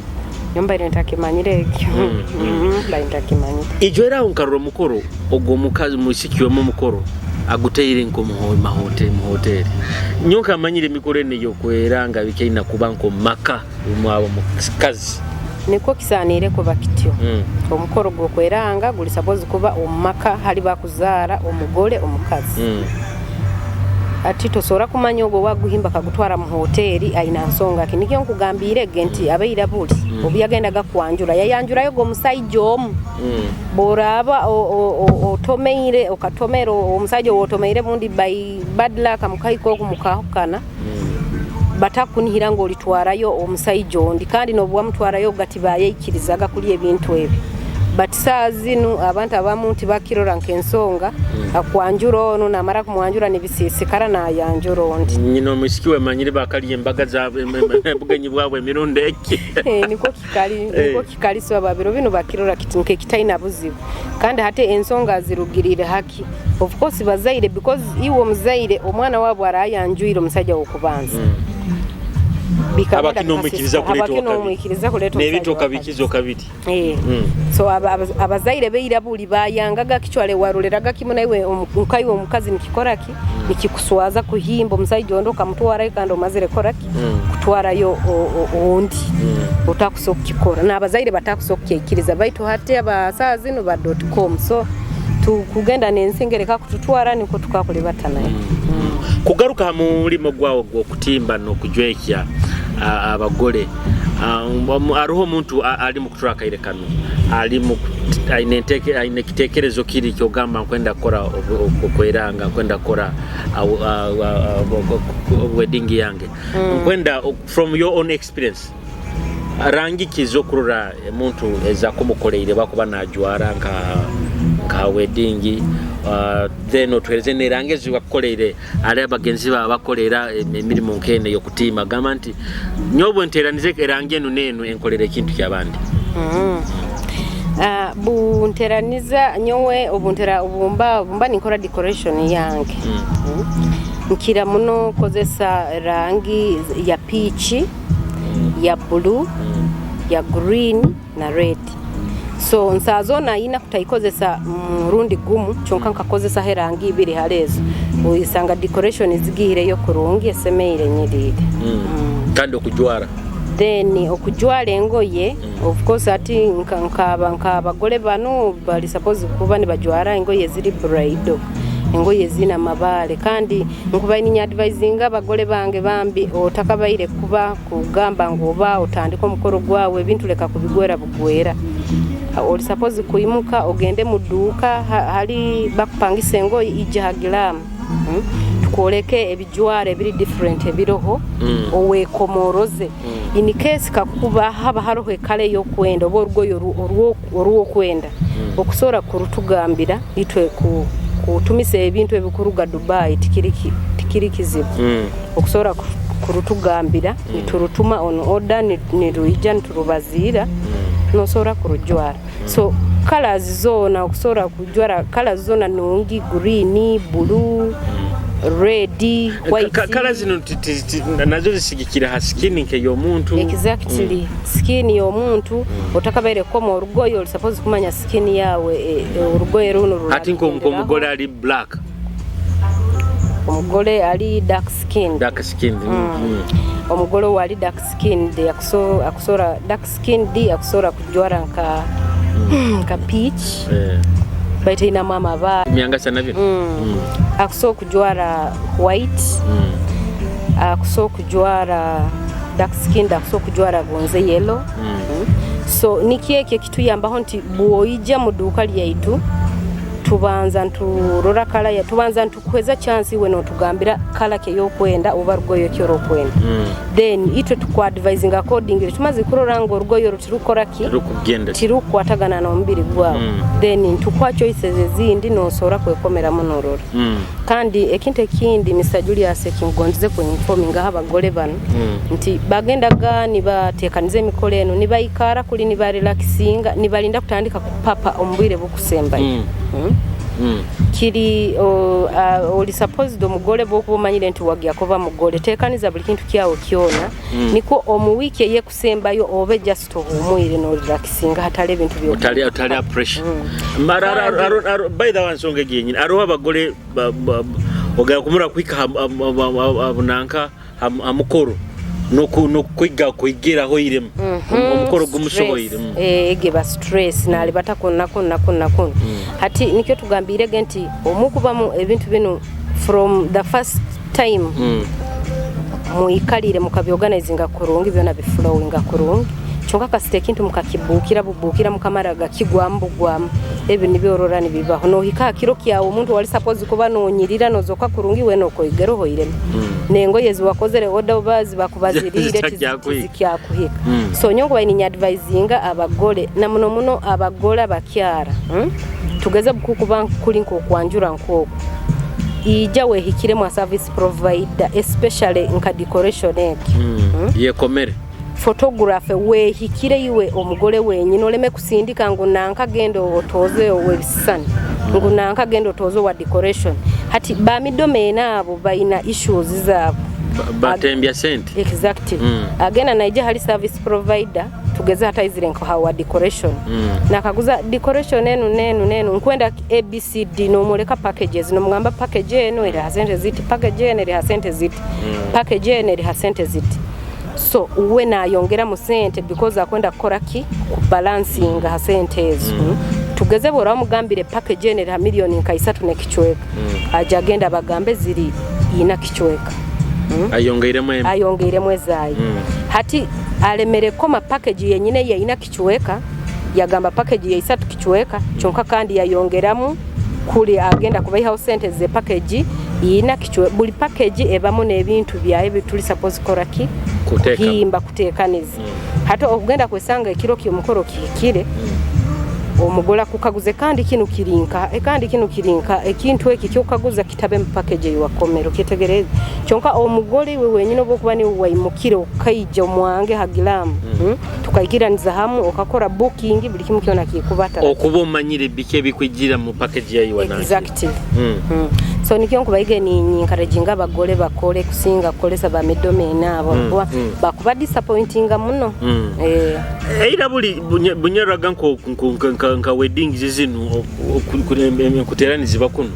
nyumba irentakimanyire ekyo baintakimanyire ijwera unkarro mukoro ogwo mukazi musikiwe mu mukoro aguteyire nko mu hotel nyoka amanyire mikore ne yokweranga bikeina kubanko maka umwabo mukazi niko kisanire ko bakityo omukoro gwo kweranga guli suppose kuba omaka hali bakuzara omugole omukazi ati tosora kumanya ogo waguhimba kagutwara mu hoteli aina nsonga kinikyo nkugambire genti abayira buli obiyagenda gakwanjura yayanjura yogo musaijo boraba otomeire okatomero omusaijo otomeire bundi by bad luck amukayiko kumukahukana batakunihira ngo litwarayo omusaijo ndi kandi no bwa mutwarayo gatibaye ikirizaga kuli ebintu ebi but sazinu abantu abamuntu bakirora nkensonga akwanjuro ono namara kumwanjura nibisisikara na yanjuro ndi nyino musikiwe manyire bakali embaga za bugenyi bwabwe mirundo eki niko kikali so babiro bino bakirora kitinke kitaina buzibu kandi hate ensonga zirugirire haki of course bazaire because iwo muzaire omwana wabo arayanjwira omusajja okubanza abakinomukiriza kuleto nebitoka bikizo kabiti so abazaire beira buli bayangaga kichwale waroleraga kimuna iwe omukai wo mukazi nikikoraki nikikuswaza kuhimba omusaijo ondoka mutwara kandi omazire koraki kutwara yo ondi utakusoka kikora na abazaire batakusoka ikiriza baitu hate abasazi no ba.com so tukugenda nensengereka kututwara niko tukakole batana kugaruka mu mulimo gwawo gwo kutimba no kujwekya abagole aruho muntu ali mu kutraka ile kanu ali mu ainekitekerezo kiri cyogamba kwenda kora okweranga kwenda kora wedding yange kwenda from your own experience rangi kizokurura muntu eza kumukoleire bakuba najwara nka wedding then otweze nerangezo bakoleire ali abagenzi bakolera emirimo nkene yo kutima gamanti nyobo nteranize erange nenu enkolere kintu kyabandi bunteraniza nyowe obumba nikora decoration yange nkira muno kozesa rangi ya peach ya blue ya green na red so nsazona ina kutayikozesa rundi gumu chonka nkakozesa herangi ibiri halezo uyisanga decoration izigihire yo kurungi esemeire nyirire kandi okujwara then okujwala engoye of course ati nkabagole bano bali suppose kuba ne bajwara engoye ziri bridal engoye zina mabale kandi nkubayinya advising abagole bange bambi otakabaire kuba kugamba ngoba otandika omukoro gwawe ebintu leka kubigwera bugwera oli suppose kuimuka ogende mu duuka hali bakupangisa engoye ijahagilamu tukoleke ebijware biri different ebiroho owekomoroze in case kakuba haba haroho ekale yo kwenda obo orwo kwenda okusora kurutugambira itwe kutumisa ebintu ebikuruga Dubai tikiri kizibu okusora kurutugambira niturutuma on order niruija niturubazira nosora kurujwara so colors zona okusora kujwara colors zona nungi green blue red white colors nazo zisigikira ha skin nke yo muntu exactly skin yo muntu otakabaire koma orugoyo suppose kumanya skin yawe orugoyo runo ati nko omugole ali black omugole ali dark skin omugole wali dark skin de akusora dark skin di akusora kujwara nka peach baita ina mama ba mianga sana vile akuso kujwara white akuso kujwara dark skin akuso kujwara gonze yellow so nikieke kitu yambaho nti buoija mu duka lyaitu tubanza nturora kala ya tubanza ntukweza chance we no tugambira kala ke yokwenda obargoyo kyoro kwenda then ito tukwadvising according tumaze kurora ngo rugoyo rutirukoraki rukugenda tirukwatagana na mbiri gwa then tukwa choices ezindi no sora kwekomera monorora kandi ekinte kindi Mr. Julius ekingonze ku informing abagole bano nti bagenda gani batekanize mikolo eno nibayikara kuli nibarelaxinga nibalinda kutandika kupapa ombwire bukusemba kiri oli supposed omugole bokubumanyire nti wagia kuba mugole tekaniza buli kintu kyawo kyona niko omuwiki ye kusembayo obe just omwire no relaxinga hatale bintu byo utali pressure by the one songe genyi aro abagole ogaya kumura kwika abunanka amukoro no kwiga kuigira ho irem omukoro gumushoboyire ege ba stress na alibata konna hati nikyo tugambire genti omukuba mu ebintu bino from the first time muikalire mukabyorganizinga kurungi byona biflowinga kurungi chonka kasite kintu mukakibukira bubukira mukamaraga kigwambugwam ebi nibyorora nibibaho no hika kiro kyawo umuntu wali suppose kuba no nyirira nozoka kurungi we no koigero hoire nengo yezi wakozere oda bazi bakubazirire tizikyakuhika so nyongo bayini advisinga abagole na muno abagole abakyara tugeze bukukuba kuli nko kwanjura nkoko ija we hikire mu service provider especially nka decoration ye komere photographer we hikire iwe omugole wenyine oleme kusindika ngo nanka gendo otoze websani ngo nanka gendo otozo wa decoration hati ba midomena abo baina issues za batembya sente exactly agena naija hali service provider tugeze hata izire nko hawa decoration nakaguza decoration nenu nkwenda ABCD no muleka packages no mugamba package eno eri hasente ziti package eno eri hasente ziti package eno eri hasente ziti so uwe na yongera mu sente because akwenda koraki ku balancing ha sente ezo tugeze bora mugambire package ene ha million nka 3 nekichweka ajagenda bagambe ziri ina kichweka ayongeire mwezayi hati alemere koma package yenyine ya ina kichweka yagamba package ya 3 kichweka chonka kandi yayongeramu kuli agenda kubayiha sente ze package ina kichwe buli package ebamo nebintu byaye bituli suppose koraki kuhimba kutekaniza hata okugenda kwesanga ekiro kyomukoro kikire omugola kukaguze kandi kinu kirinka ekintu eki kyokaguza kitabe mu package yiwakomero kitegereze chonka omugole we wenyine bokuba ni wayimukire okaije omwange hagilamu tukayigiraniza hamu okakora booking buli kimu kyona kikubata okuba omanyire bike bikwijira mu package yayi wanange exactly so nikyo nkubayige ni encouraging abagole bakole kusinga kolesa ba midomena abo bakuba disappointing muno era buli bunyaraga nka wedding zizinu kuteraniza bakuno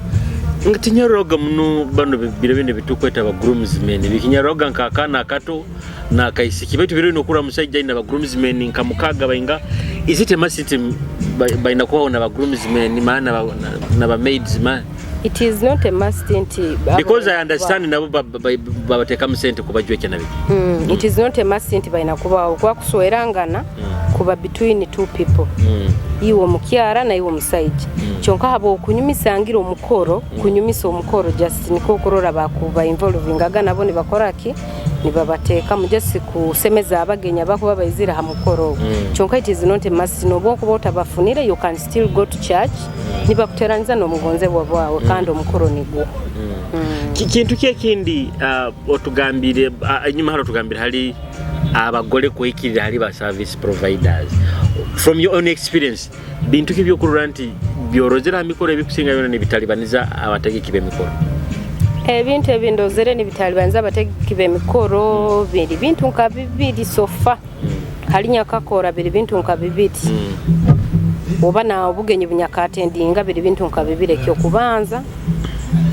ngatinyaroga muno bano bire bine bitukweta ba groomsmen bikinyaroga nka kana kato na kaisi kibaitu biro inokura musajja ina ba groomsmen nka mukaga bayinga is it a must baina kwa na ba groomsmen maana na ba maids man? It is not a must because I understand nabo babateka musente kubajwe cyanabi. It is not a must baina kuba kwa kuswerangana kuba between two people. Iwo mukyara na iwo musaiji. Kyonka habo kunyumisangira omukoro kunyumisa omukoro just niko korora bakuba involving agana bo ni bakoraki ni babateka mujesi kusemeza abagenya bakuba bayizira ha mukoro. Kyonka it is not a must no boko bota bafunire you can still go to church ni bakuteranza no mugonze bwawe kandi omukoro ni gwo. Kintu kindi otugambire nyuma haro tugambire hali abagole kwikirira hali ba service providers. From your own experience bintu kibyo kuranti byorozera mikoro ebikusinga yona ne bitalibaniza abategeki b'emikoro. Ebintu ebindozere ne bitalibaniza abategeki b'emikoro biri bintu nka bibiri sofa halinya kakora biri bintu nka bibiri oba na obugenyi bunyakatendinga biri bintu nka bibiri kyo kubanza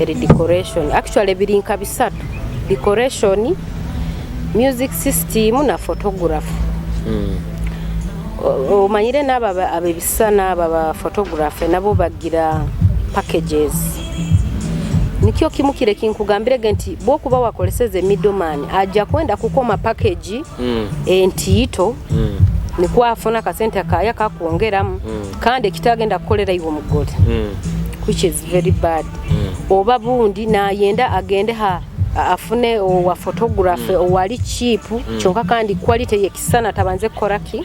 eri decoration actually biri nka bisatu decoration music system na photography. Omanyire naba abebisana baba photographer nabo bagira packages nikyo kimukire kinkugambire genti bokuba wakoleseze middleman aja kwenda kukoma package entito nikwa afuna kasente kaya kakuongeramu kandi kitagenda kukolera iwo mugole which is very bad. Oba bundi na yenda agende afune wa photographer wali cheap kyonka kandi quality yekisana tabanze koraki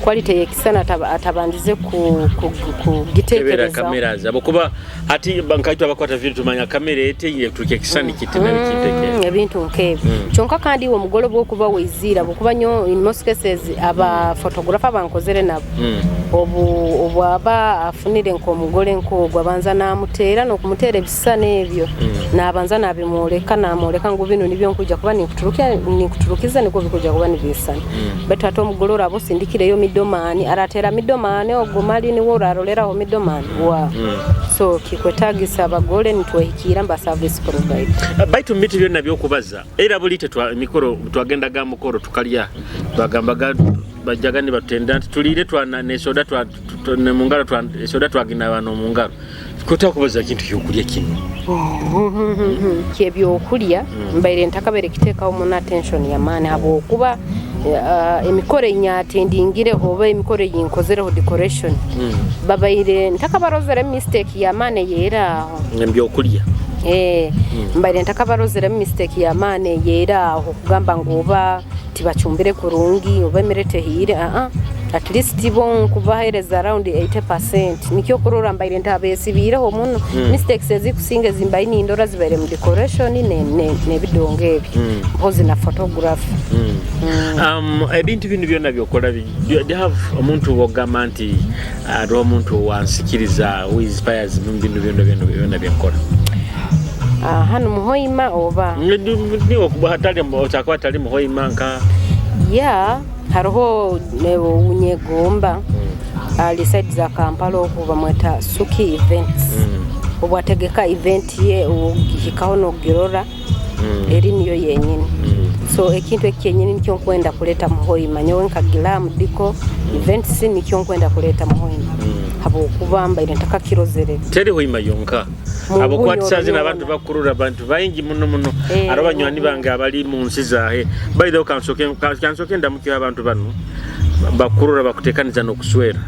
quality yekisana atabandize ku gitekereza cameras abokuba ati bankaitwa abakwata video tumanya kamera ete tuke kisani kitene kiteke ebintu nkebe kyonka kandi wo mugolo bwo kuba wezira bokuba nyo in most cases aba photographer bankozere nabo obu aba afunire nko mugole nko gwabanza namutera no kumutera ebisana ebyo nabanza nabimuleka namuleka ngo bino nibyo nkujja kuba nikuturukiza niko bikujja kuba nibisana beto ato mugolora abo sindikireyo middleman aratera middleman ogomali ni wora arolera ho middleman wa so kikwetagisa abagole nitwehikira mba service provider baitu miti byo nabyo kubaza era bulite twa mikoro twagenda ga mukoro tukalya twagambaga bajagani batendant tulire twana ne soda twa ne mungaro twa soda twagina abantu mungaro kota kubaza kintu cyokulya kino kyebyo okulya mbaire ntakabere kiteka omu attention ya mane abo kuba emikore nyatendingire hoba emikore yinkozereho decoration babaire ntakabarozera mistake ya mane yera mbyo okulya mbaire ntakabarozera mistake ya mane yera aho kugamba ngoba tibachumbire kurungi oba mirete hire at least bon kubahereza around 80% nikyo kurora mbaire ntabesibireho muno mistakes ezikusinge zimbaye ni ndora zibere mu decoration ne bidonge mpozi na photography ebintu bino byonna byokola they have omuntu wogamanti ado omuntu wansikiriza who inspires bino byonna byokola hano muhoima oba niwo kubahatali mbotakwa tali muhoima nka haroho unyegomba ali side za Kampala okuba mweta Suki events obwategeka event ye ukikaono girora eri niyo yenyini so ekintu ekyenyini nikyo nkwenda kuleta muhoima nyowe nkagira mudiko events nikyo nkwenda kuleta muhoima habo kubamba ile ntaka kirozere teri hoima yonka abo kwatsazi nabantu bakurura abantu bayingi muno arabanywani bange abali mu nsi zahe by the kansoke ndamukira abantu bano bakurura bakutekaniza no kuswera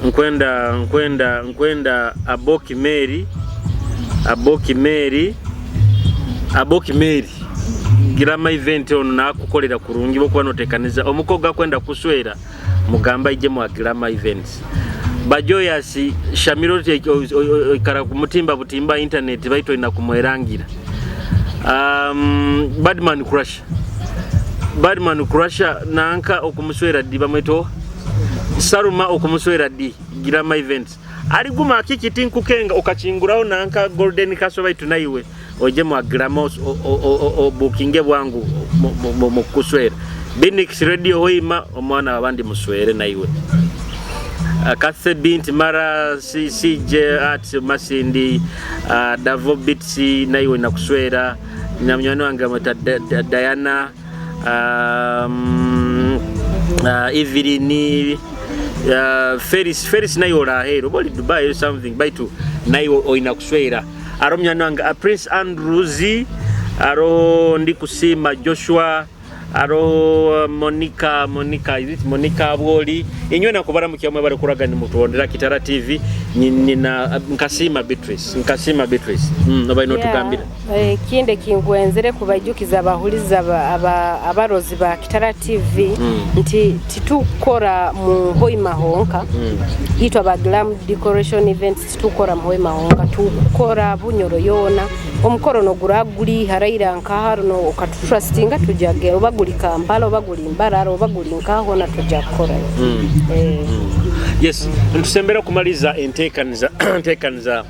nkwenda aboki Mary girama event ono nakukolera kurungi bokuba notekaniza omukoga kwenda kuswera mugamba ije mu girama events bajoyasi shamiro ikara kumutimba butimba internet baito ina kumwerangira badman crusher nanka okumuswera di bamweto saruma okumuswera di girama events ali guma kikiti nkukenga okachinguraho nanka golden kaso baito naiwe oje mu gramos o bookinge bwangu mu kuswera Binix radio hoima omwana abandi muswere naiwe Katse binti mara CJ at Masindi Davo Bitsi naiwe nakuswera nyamnyano wange mata Diana Evelyn Ferris nayo olahero boli Dubai or something baitu nayo oina kuswera aromya nanga Prince Andrews aro ndi kusima Joshua aro Monica Bwoli inywe nakubara mukiyamwe bari kuraga ni mutondera Kitara TV nina nkasima Beatrice nobaino tugambira kinde kingwenzere kubajukiza abahuliza abarozi ba Kitara TV nti titukora mu Hoima Honka itwa ba glam decoration events titukora mu Hoima Honka tukora bunyoro yona omukoro no guraguri haraira nkaharo no okatutrustinga tujage obaguri Kampala obaguri Mbarara obaguri nkaho na tujakora yes ntusembera kumaliza entekaniza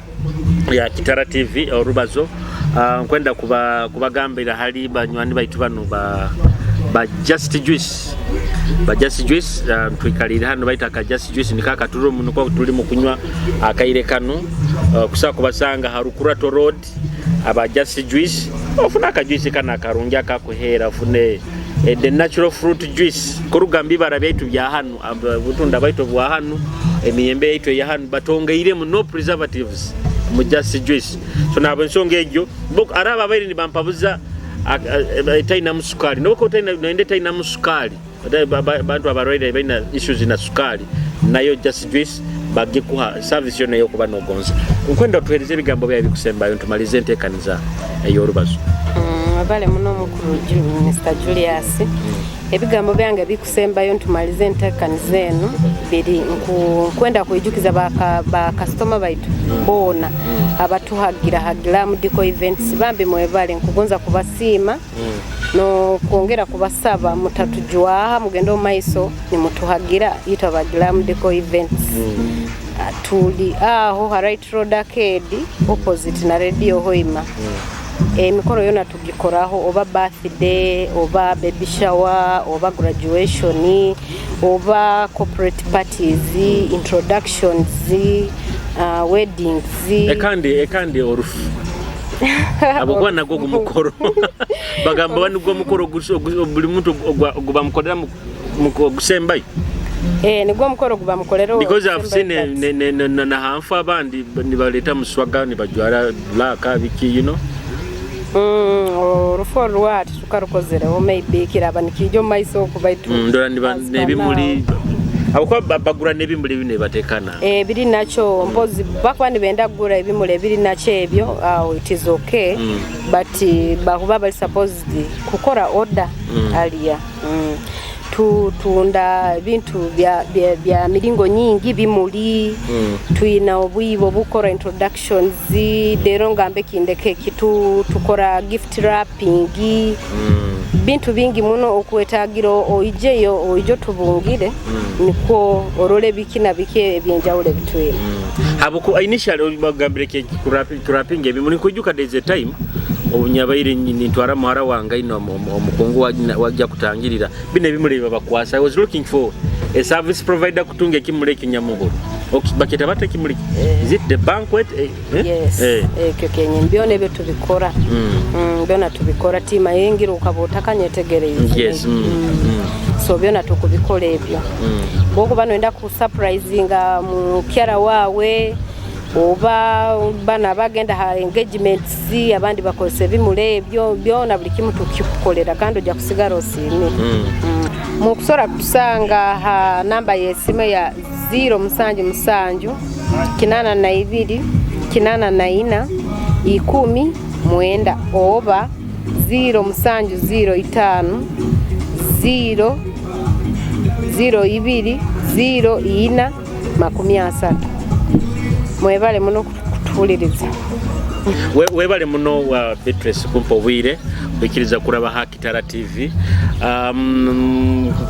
ya Kitara TV orubazo nkwenda kubagambira hali banywani baitu bano ba Just Juice twikalira hano baita ka Just Juice nikaka turo munuko tuli mukunywa akaire kanu kusaka kubasanga harukurato road aba Just Juice ofuna ka juice kana karungia kakuhera ofune the natural fruit juice kurugambi barabyetu bya hano butunda baito bwa hano emiyembe yaitu ya hano batongeire mu no preservatives mu Just Juice so nabo nsonga ejo bok araba bairi ni bampabuza taina musukali noko taina taina musukali bantu abaroida baina issues na sukali nayo Just Juice bagikuha service yone yo kuba nogonza nkwenda tuhereze bigambo bya bikusemba yo tumalize entekaniza eyorubazo abale muno mukuru Mr Julius ebigambo byange bikusemba yo ntumalize entekaniza eno biri nkwenda kuijukiza ba customer baitu bona abatuhagira mu deco events bambe mwebale nkugonza kubasima no kuongera kubasaba mutatujwaha mugendo maiso ni mutuhagira yitwa ba glam deco events tuli aho right road arcade opposite na radio Hoima mikoro yona tugikoraho oba birthday oba baby shower oba graduation oba corporate parties introductions weddings ekandi orufu abagwa nago gumukoro bagamba banu gumukoro buli muntu oguba mukodera mukusembayo nigwo mukoro guba mukolero because I've seen na hanfa abandi nibaleta muswaga nibajwara black abiki you know rufu rwati tukarukozera o maybe kiraba nikijo maiso kubaitu ndora nebimuli abako bagura nebimuli bine batekana biri nacho mpozi bakwani benda gura ebimuli biri nacho ebyo it is okay but bakuba bali supposed kukora order alia tunda bintu bya miringo nyingi bimuli tuina obwibo bukora introductions dero ngambe kindeke kitu tukora gift wrapping bintu bingi muno okwetagiro oijo tubungire niko orole bikina bike ebyenjawule bitwe habuko initially bagambire ke wrapping ebimuli kujuka days a time obunyabaire nitwara muhara wanga ino omukungu wajja kutangirira bine bimuleba bakwasa. I was looking for a service provider kutunga kimule kinyamuguru baketa bate kimuli is it the banquet yes kyo kenye mbione byo tubikora byona tubikora tima yengira ukabota kanyetegereye yes so byona tukubikora ebyo boko bano enda ku surprisinga mu kyara wawe oba bana bagenda ha engagements abandi bakose bimule ebyo byona buli kimu tukikukolera kandi ojja kusigara osime mu kusora kusanga ha namba yesime ya 0 kinana na 2 kinana na 4 10 mwenda oba 0 0 2 0 4 mwebale muno kutuliriza webale muno wa Beatrice kumpobwire bikiriza kuraba ha Kitara TV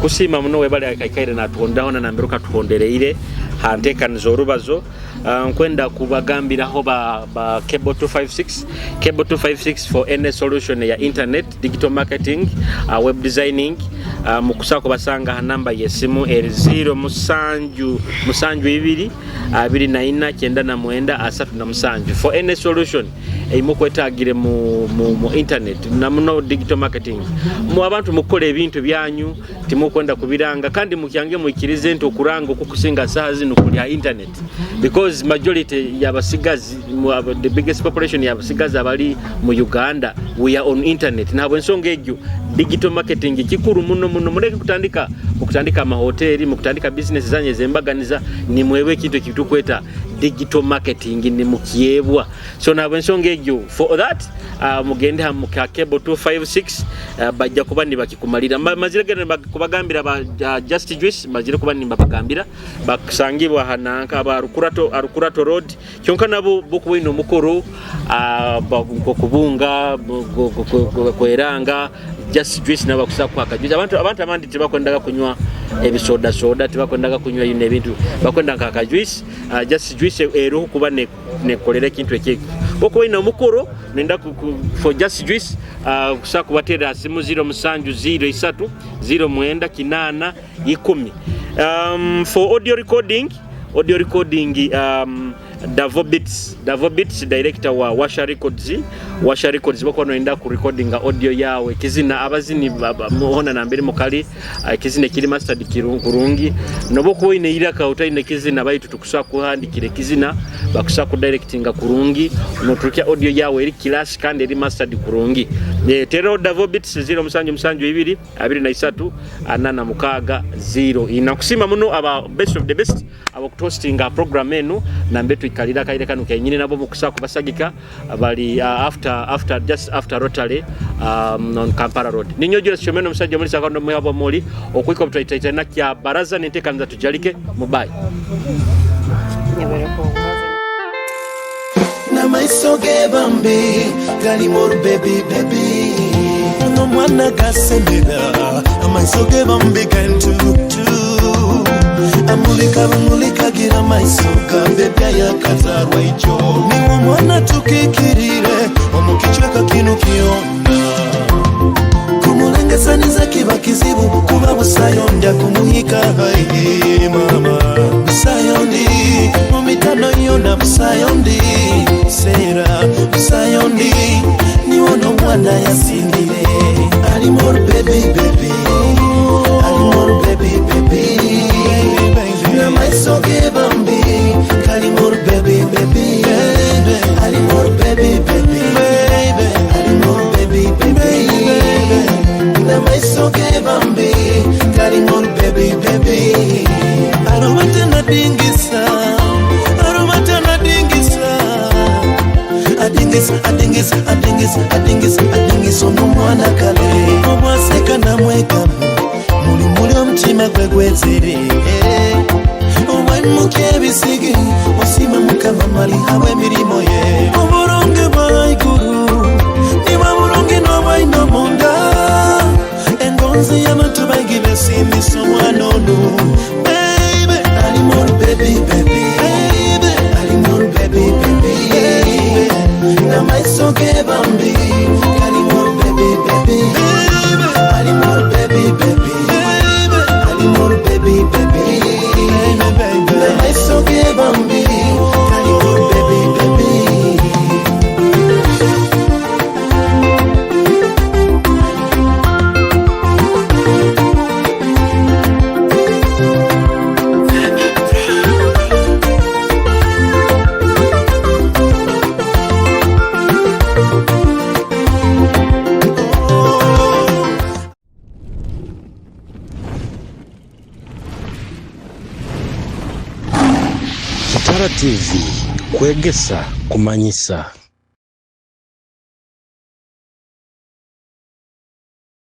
kusima muno webale akaikaire natondaho na mbiruka tuhondereire hantekanizo rubazo nkwenda kubagambira ho ba cable 256 for any solution ya internet digital marketing web designing mukusako basanga ha namba yesimu 0 musanju 2 2 4 9 9 for any solution eimo kwetagire mu internet namuno digital marketing mu abantu mukola ebintu byanyu timukwenda kubiranga kandi mukyange mukirize nti okuranga okukusinga sahazi nukulya internet because majority y'abasigazi the biggest population y'abasigazi abali mu Uganda we are on internet nabo ensonga ejo digital marketing kikuru muno muleke kutandika amahoteli mukutandika business zanye zembaganiza ni mwewe kintu kitukweta digital marketing ni mukiebwa so nabo ensonga ejo for that mugende ha cable 256 bajja kuba ni bakikumalira mazire gene bakubagambira ba Just Juice mazire kuba ni bakagambira bakusangibwa hananka arukurato road kyonka nabo bokuwino mukoro kubunga kweranga Just Juice naba kusakwa akajuice abantu abandi tibakwendaga kunywa ebisoda tibakwendaga kunywa yine bintu bakwendanga akajuice Just Juice ero kuba ne kolera kintu ekiki bokuwino mukoro nenda for Just Juice kusakwa batera simu 0703 09 10 for audio recording Davo Beats director wa Washa Records bako noenda ku recording audio yawe kizina abazini muhona na mbere mukali kizine kiri mastered kurungi noboko ine iraka utaine kizina bayitu tukusha kuhandikire kizina bakusha ku directinga kurungi notukia audio yawe iri class kandi iri mastered kurungi tero Davo Beats 0772 23 anana mukaga 0 inakusima muno aba best of the best aba kutoastinga program enu na mbetu ikalira kaire kanu kenyine nabo mukusa kubasagika bali just after Rotary on Kampala Road ninyojo shomeno musajja muri sakondo mwabo moli okwiko mtwaita na kya baraza nitekanza tujalike mubai na maisoge bambi gali more baby no mwana gasendera maisoge bambi kantu amulika gira maisoga bebya yakazarwa icho niwo mwana tukikirire omukichweka kinu kionda kumulengezaniza kiba kizibu kuba busayonda kumuhika hayi mama busayondi mumitano yona busayondi sera busayondi niwo no mwana yasingire ali more baby ali more baby my so give bambi kali more baby ali more baby ali more baby my so give bambi kali more baby aromata na dingisa adingis omwana kale omwaseka na mweka muli omutima gwegwezere Muke bisigi osima mukama mali hawe mirimo ye oburonge baiguru niba buronge no baino munda engonzi y'abantu bagibe simi somwanonu baby ali more baby ali more baby na my so ke bambi ali more baby ali more baby ali more baby I so give bambi kali more baby Kitara TV, Kwegesa, Kumanyisa.